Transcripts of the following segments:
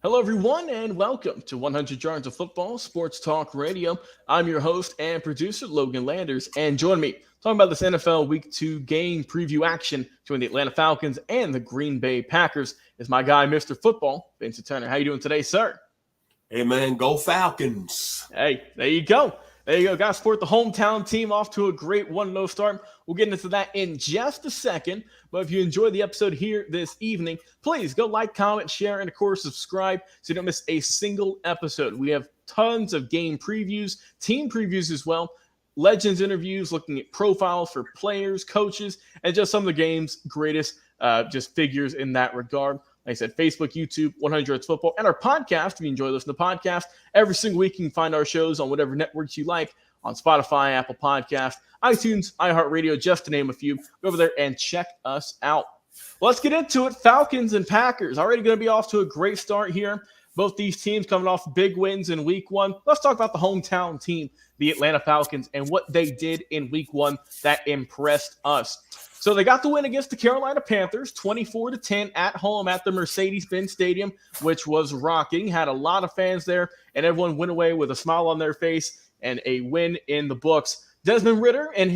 Hello, everyone, and welcome to 100 Yards of Football Sports Talk Radio. I'm your host and producer, Logan Landers, and join me talking about this NFL Week 2 game preview action between the Atlanta Falcons and the Green Bay Packers is my guy, Mr. Football, Vincent Turner. How you doing today, sir? Hey, man, go Falcons. Hey, there you go. There you go. Got to support the hometown team off to a great 1-0 start. We'll get into that in just a second. But if you enjoyed the episode here this evening, please go like, comment, share, and of course, subscribe so you don't miss a single episode. We have tons of game previews, team previews as well, legends interviews, looking at profiles for players, coaches, and just some of the game's greatest just figures in that regard. Like I said, Facebook, YouTube, 100 Yards Football, and our podcast. If you enjoy listening to the podcast, every single week you can find our shows on whatever networks you like, on Spotify, Apple Podcasts, iTunes, iHeartRadio, just to name a few. Go over there and check us out. Well, let's get into it. Falcons and Packers already going to be off to a great start here. Both these teams coming off big wins in Week 1. Let's talk about the hometown team, the Atlanta Falcons, and what they did in Week 1 that impressed us. So they got the win against the Carolina Panthers, 24-10 at home at the Mercedes-Benz Stadium, which was rocking. Had a lot of fans there, and everyone went away with a smile on their face and a win in the books. Desmond Ridder in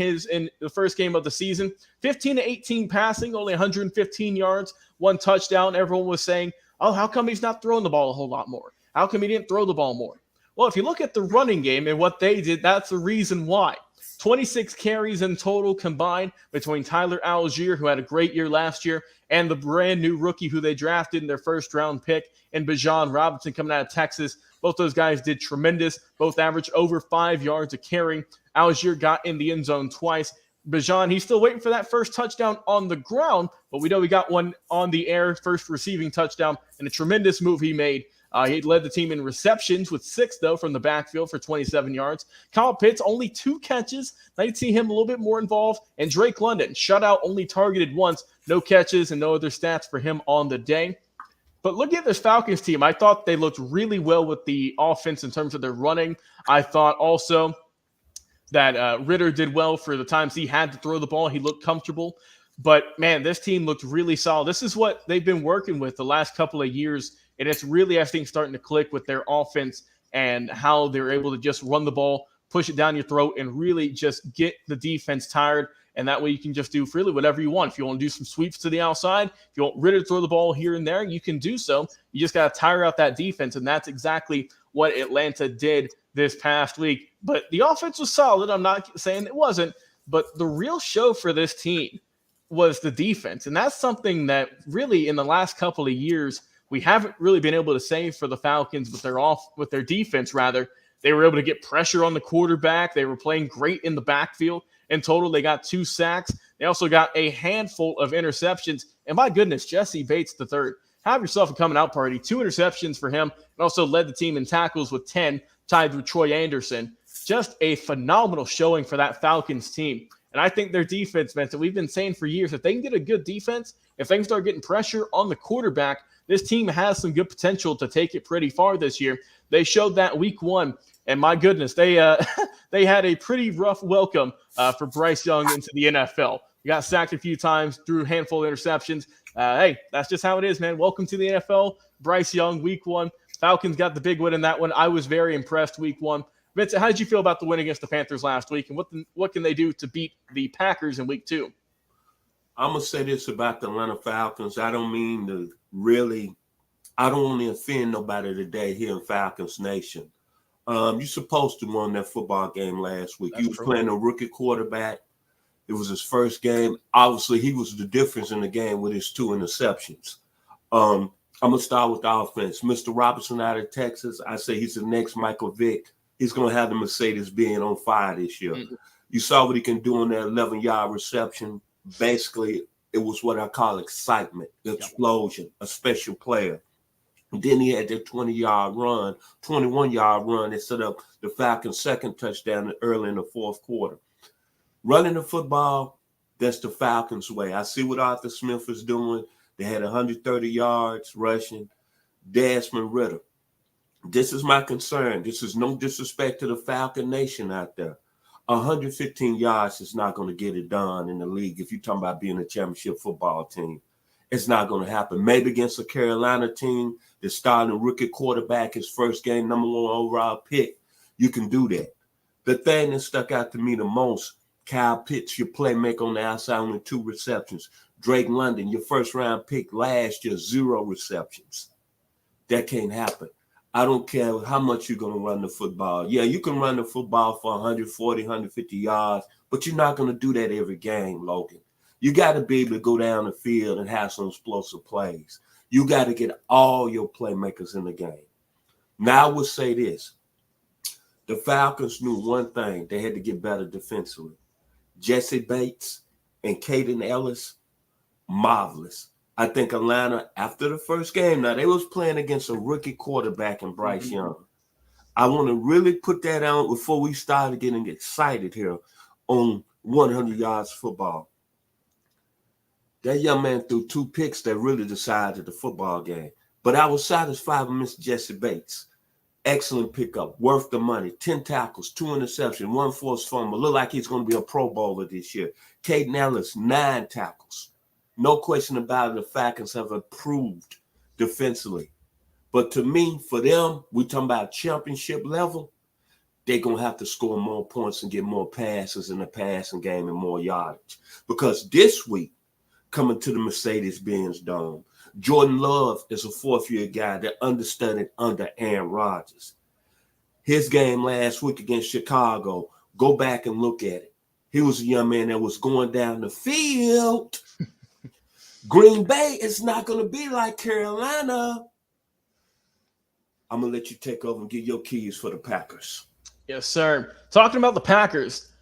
the first game of the season, 15-18 passing, only 115 yards, 1 touchdown. Everyone was saying, oh, how come he's not throwing the ball a whole lot more? How come he didn't throw the ball more? Well, if you look at the running game and what they did, that's the reason why. 26 carries in total combined between Tyler Algier, who had a great year last year, and the brand new rookie who they drafted in their first-round pick, and Bijan Robinson coming out of Texas. Both those guys did tremendous. Both averaged over 5 yards a carry. Algier got in the end zone twice. Bijan, he's still waiting for that first touchdown on the ground, but we know he got one on the air, first receiving touchdown, and a tremendous move he made. He led the team in receptions with 6, though, from the backfield for 27 yards. Kyle Pitts, only 2 catches. I'd see him a little bit more involved. And Drake London, shutout, only targeted once. No catches and no other stats for him on the day. But look at this Falcons team. I thought they looked really well with the offense in terms of their running. I thought also that Ridder did well for the times he had to throw the ball. He looked comfortable. But, man, this team looked really solid. This is what they've been working with the last couple of years. And it's really, I think, starting to click with their offense and how they're able to just run the ball, push it down your throat, and really just get the defense tired. And that way you can just do really whatever you want. If you want to do some sweeps to the outside, if you want Ridder to throw the ball here and there, you can do so. You just got to tire out that defense, and that's exactly what Atlanta did this past week. But the offense was solid. I'm not saying it wasn't. But the real show for this team was the defense. And that's something that really in the last couple of years – we haven't really been able to say for the Falcons with their defense, rather. They were able to get pressure on the quarterback. They were playing great in the backfield. In total, they got 2 sacks. They also got a handful of interceptions. And my goodness, Jesse Bates III, have yourself a coming out party. 2 interceptions for him, and also led the team in tackles with 10, tied with Troy Anderson. Just a phenomenal showing for that Falcons team. And I think their defense, Vincent, we've been saying for years, if they can get a good defense, if they can start getting pressure on the quarterback, this team has some good potential to take it pretty far this year. They showed that Week 1, and my goodness, they they had a pretty rough welcome for Bryce Young into the NFL. He got sacked a few times, threw a handful of interceptions. Hey, that's just how it is, man. Welcome to the NFL. Bryce Young, Week 1. Falcons got the big win in that one. I was very impressed Week 1. Vincent, how did you feel about the win against the Panthers last week, and what can they do to beat the Packers in Week 2? I'm going to say this about the Atlanta Falcons. I don't want to offend nobody today here in Falcons Nation. You're supposed to win that football game last week. You was playing a rookie quarterback. It was his first game. Obviously, he was the difference in the game with his 2 interceptions. I'm going to start with the offense. Mr. Robinson out of Texas, I say he's the next Michael Vick. He's going to have the Mercedes being on fire this year. Mm-hmm. You saw what he can do on that 11-yard reception. Basically, it was what I call excitement, explosion, a special player. And then he had that 21-yard run that set up the Falcons' second touchdown early in the fourth quarter. Running the football, that's the Falcons' way. I see what Arthur Smith is doing. They had 130 yards rushing. Desmond Ridder. This is my concern. This is no disrespect to the Falcon Nation out there. 115 yards is not going to get it done in the league if you're talking about being a championship football team. It's not going to happen. Maybe against a Carolina team that's starting a rookie quarterback, his first game, number 1 overall pick, you can do that. The thing that stuck out to me the most, Kyle Pitts, your playmaker on the outside, only 2 receptions. Drake London, your first-round pick last year, 0 receptions. That can't happen. I don't care how much you're going to run the football. Yeah, you can run the football for 140, 150 yards, but you're not going to do that every game, Logan. You got to be able to go down the field and have some explosive plays. You got to get all your playmakers in the game. Now I would say this. The Falcons knew one thing. They had to get better defensively. Jesse Bates and Caden Ellis, marvelous. I think Atlanta, after the first game, now they was playing against a rookie quarterback in Bryce Young. I want to really put that out before we started getting excited here on 100 yards football. That young man threw 2 picks that really decided the football game. But I was satisfied with Mr. Jesse Bates. Excellent pickup, worth the money. 10 tackles, 2 interceptions, 1 forced fumble. Look like he's going to be a Pro Bowler this year. Caden Ellis, 9 tackles. No question about it, the Falcons have improved defensively. But to me, for them, we're talking about championship level, they're going to have to score more points and get more passes in the passing game and more yardage. Because this week, coming to the Mercedes-Benz Dome, Jordan Love is a 4th-year guy that understudied under Aaron Rodgers. His game last week against Chicago, go back and look at it. He was a young man that was going down the field. Green Bay is not going to be like Carolina. I'm going to let you take over and get your keys for the Packers. Yes, sir. Talking about the Packers,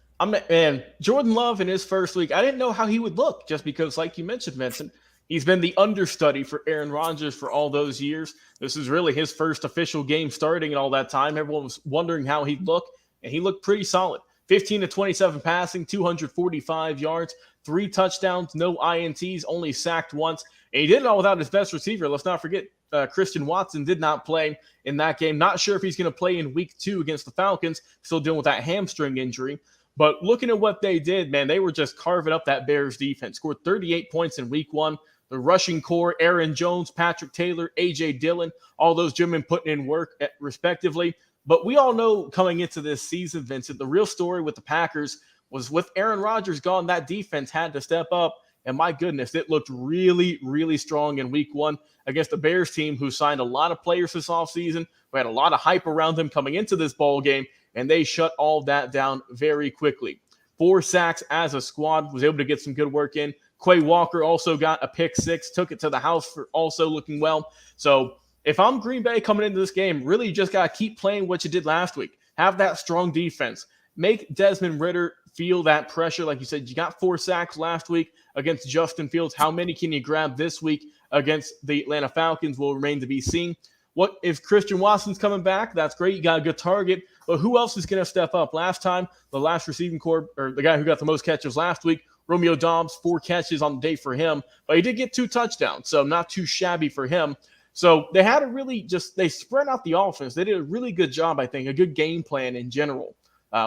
Jordan Love in his first week, I didn't know how he would look just because, like you mentioned, Vincent, he's been the understudy for Aaron Rodgers for all those years. This is really his first official game starting in all that time. Everyone was wondering how he'd look, and he looked pretty solid. 15 to 27 passing, 245 yards, 3 touchdowns, no INTs, only sacked once. And he did it all without his best receiver. Let's not forget, Christian Watson did not play in that game. Not sure if he's going to play in week 2 against the Falcons, still dealing with that hamstring injury. But looking at what they did, man, they were just carving up that Bears defense. Scored 38 points in week 1. The rushing core, Aaron Jones, Patrick Taylor, A.J. Dillon, all those gentlemen putting in work respectively. But we all know coming into this season, Vincent, the real story with the Packers was with Aaron Rodgers gone, that defense had to step up. And my goodness, it looked really, really strong in week 1 against the Bears team who signed a lot of players this offseason. We had a lot of hype around them coming into this ball game, and they shut all that down very quickly. 4 sacks as a squad, was able to get some good work in. Quay Walker also got a pick 6, took it to the house for also looking well. So if I'm Green Bay coming into this game, really just got to keep playing what you did last week. Have that strong defense. Make Desmond Ridder feel that pressure. Like you said, you got 4 sacks last week against Justin Fields. How many can you grab this week against the Atlanta Falcons will remain to be seen. What if Christian Watson's coming back? That's great. You got a good target. But who else is going to step up? Last time, the last receiving core, or the guy who got the most catches last week, Romeo Doubs, 4 catches on the day for him. But he did get 2 touchdowns, so not too shabby for him. So they had to really they spread out the offense. They did a really good job, I think, a good game plan in general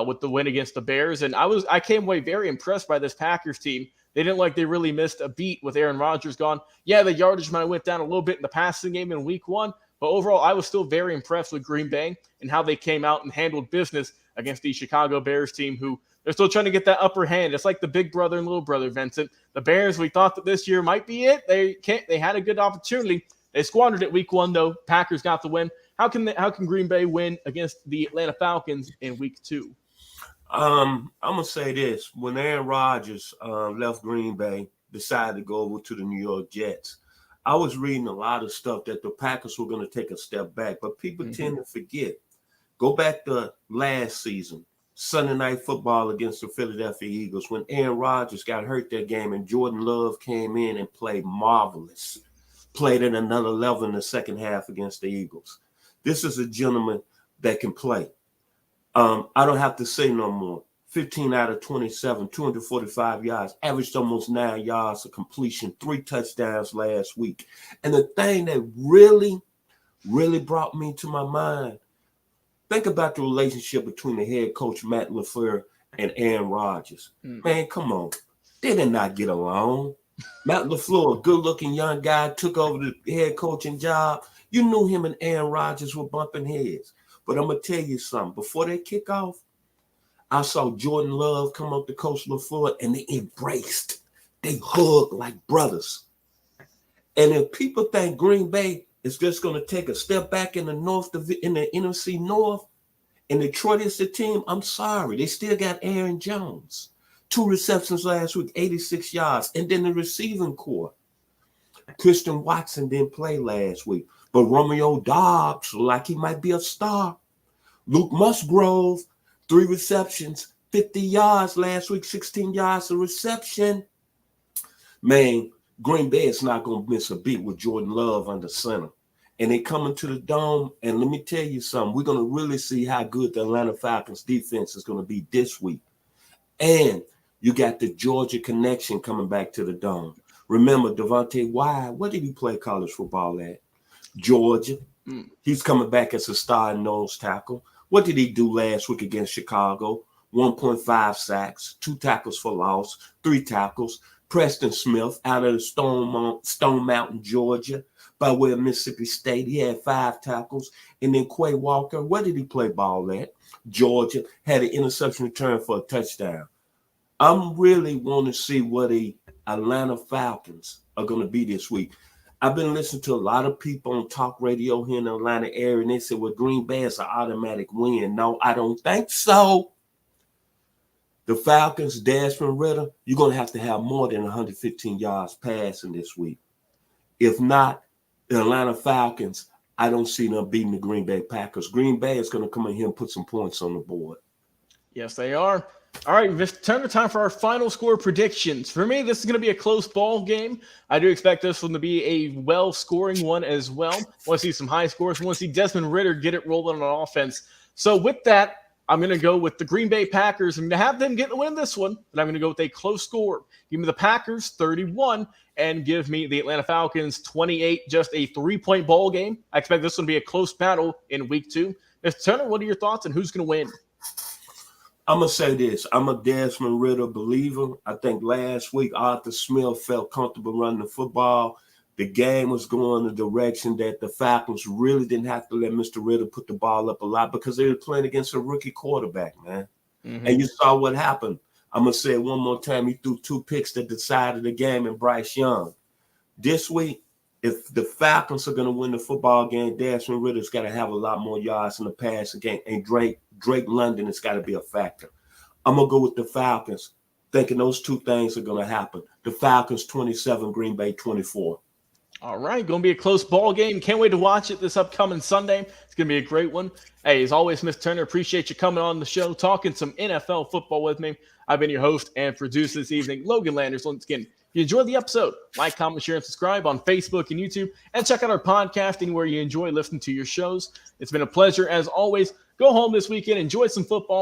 with the win against the Bears. And I came away very impressed by this Packers team. They didn't like they really missed a beat with Aaron Rodgers gone. Yeah, the yardage might have went down a little bit in the passing game in week 1. But overall, I was still very impressed with Green Bay and how they came out and handled business against the Chicago Bears team, who they're still trying to get that upper hand. It's like the big brother and little brother, Vincent. The Bears, we thought that this year might be it. They had a good opportunity. They squandered it week 1, though. Packers got the win. How can Green Bay win against the Atlanta Falcons in week 2? I'm going to say this. When Aaron Rodgers left Green Bay, decided to go over to the New York Jets, I was reading a lot of stuff that the Packers were going to take a step back, but people tend to forget. Go back to last season, Sunday Night Football against the Philadelphia Eagles, when Aaron Rodgers got hurt that game and Jordan Love came in and played marvelous, played at another level in the second half against the Eagles. This is a gentleman that can play. I don't have to say no more. 15 out of 27, 245 yards, averaged almost 9 yards of completion, 3 touchdowns last week. And the thing that really, really brought me to my mind, think about the relationship between the head coach, Matt LaFleur, and Aaron Rodgers. Man, come on. They did not get along. Matt LaFleur, a good-looking young guy, took over the head coaching job. You knew him and Aaron Rodgers were bumping heads. But I'm going to tell you something. Before they kick off, I saw Jordan Love come up to Coach LaFleur, and they embraced. They hugged like brothers. And if people think Green Bay is just going to take a step back in the NFC North, and Detroit is the team, I'm sorry. They still got Aaron Jones. 2 receptions last week, 86 yards. And then the receiving core. Christian Watson didn't play last week. But Romeo Doubs, like he might be a star. Luke Musgrove, 3 receptions, 50 yards last week, 16 yards a reception. Man, Green Bay is not going to miss a beat with Jordan Love under center. And they coming to the Dome, and let me tell you something. We're going to really see how good the Atlanta Falcons defense is going to be this week. And you got the Georgia connection coming back to the Dome. Remember, Devontae Wyatt, what did he play college football at? Georgia. He's coming back as a starting nose tackle. What did he do last week against Chicago? 1.5 sacks, 2 tackles for loss, 3 tackles. Preston Smith out of the Stone Mountain, Georgia, by way of Mississippi State. He had 5 tackles. And then Quay Walker, where did he play ball at? Georgia, had an interception return for a touchdown. I'm really want to see what the Atlanta Falcons are going to be this week. I've been listening to a lot of people on talk radio here in the Atlanta area, and they said, well, Green Bay is an automatic win. No, I don't think so. The Falcons, Desmond Ridder, you're going to have more than 115 yards passing this week. If not, the Atlanta Falcons, I don't see them beating the Green Bay Packers. Green Bay is going to come in here and put some points on the board. Yes, they are. All right, Vincent Turner, time for our final score predictions. For me, this is going to be a close ball game. I do expect this one to be a well-scoring one as well. I want to see some high scores. I want to see Desmond Ridder get it rolling on offense. So with that, I'm going to go with the Green Bay Packers. I'm going to have them get the win this one, but I'm going to go with a close score. Give me the Packers 31 and give me the Atlanta Falcons 28, just a 3-point ball game. I expect this one to be a close battle in week 2. Mr. Turner, what are your thoughts on who's going to win? I'm going to say this. I'm a Desmond Ridder believer. I think last week Arthur Smith felt comfortable running the football. The game was going the direction that the Falcons really didn't have to let Mr. Ridder put the ball up a lot because they were playing against a rookie quarterback, man. Mm-hmm. And you saw what happened. I'm going to say it one more time. He threw 2 picks that decided the game and Bryce Young. This week, if the Falcons are going to win the football game, Desmond Ridder's got to have a lot more yards in the passing game. And Drake London has got to be a factor. I'm going to go with the Falcons, thinking those 2 things are going to happen. The Falcons 27, Green Bay 24. All right, going to be a close ball game. Can't wait to watch it this upcoming Sunday. It's going to be a great one. Hey, as always, Mr. Turner, appreciate you coming on the show, talking some NFL football with me. I've been your host and producer this evening, Logan Landers. Once again, if you enjoyed the episode, like, comment, share, and subscribe on Facebook and YouTube, and check out our podcast anywhere you enjoy listening to your shows. It's been a pleasure, as always. Go home this weekend, enjoy some football.